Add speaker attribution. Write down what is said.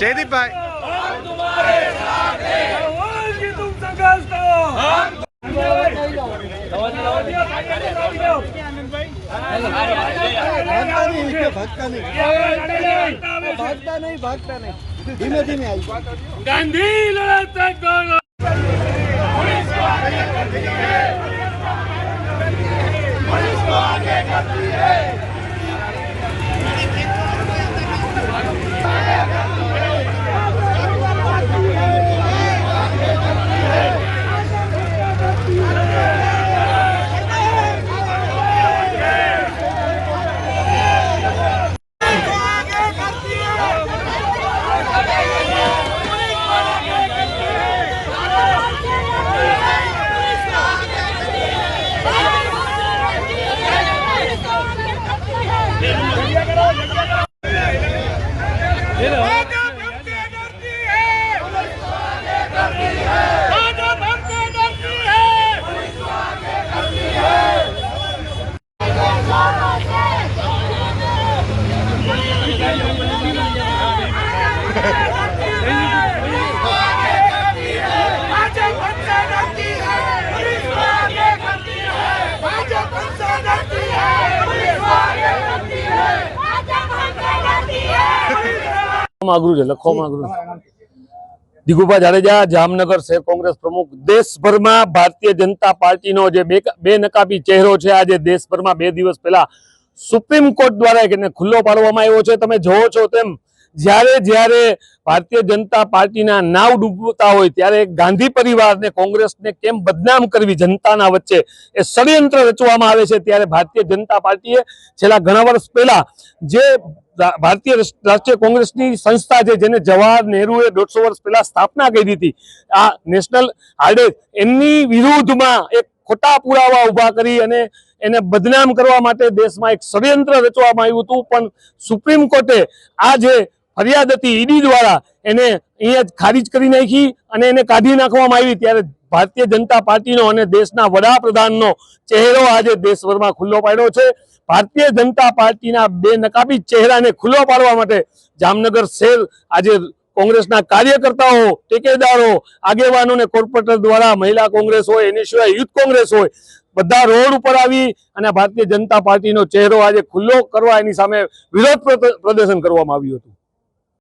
Speaker 1: जयदीप भाई
Speaker 2: भागता नहीं धीमे धीमे आई
Speaker 3: गांधी लड़ाता कौन
Speaker 4: दिगुभा जाडेजा जामनगर शहर कांग्रेस प्रमुख देशभर में भारतीय जनता पार्टी नो जे बेनकाबी चेहरो छे आज देशभर में 2 दिवस पहला सुप्रीम कोर्ट द्वारा खुल्लो पाडवामां आव्यो छे। तमे जोवो छो तेम ज्यारे ज्यारे भारतीय जनता पार्टी ना नाव डूबता होय त्यारे गांधी परिवार ने कांग्रेस ने केम बदनाम करवी जनताना वच्चे ए षड्यंत्र रचवामां आवे छे त्यारे भारतीय जनता पार्टीए छेल्ला घणा वर्ष पहला जे भारतीय राष्ट्रीय कांग्रेस की संस्था है जेने जवाहर नेहरूले 150 वर्ष पहला स्थापना करी थी आ नेशनल हार्डेज एमनी विरुद्ध में एक खोटा पुरावा उभा करी अने एने बदनाम करवा माटे देश में एक षड्यंत्र रचवामां आव्युं हतुं पण सुप्रीम कोर्टे आ जे फरियाद हती ईडी द्वारा एने अहींया खारिज करी नाखी अने एने काढी नाखवामां आवी त्यारे भारतीय जनता पार्टी नो अने देशना वडाप्रधाननो चेहरो आज देशभर में खुल्लो पाड्यो छे। भारतीय जनता पार्टी ना बेनकाबी चेहरा ने खुल्लो पाडवा माटे जामनगर शहर आज कांग्रेसना कार्यकर्ताओ टेकेदारो आगेवानों ने कॉर्पोरेटर द्वारा महिला कांग्रेस होय एनी सिवाय यूथ कांग्रेस होय बधा रोड पर आवी अने भारतीय जनता पार्टी नो चेहरो आज खुल्लो करवा एनी सामे विरोध प्रदर्शन करवामां आव्युं हतुं।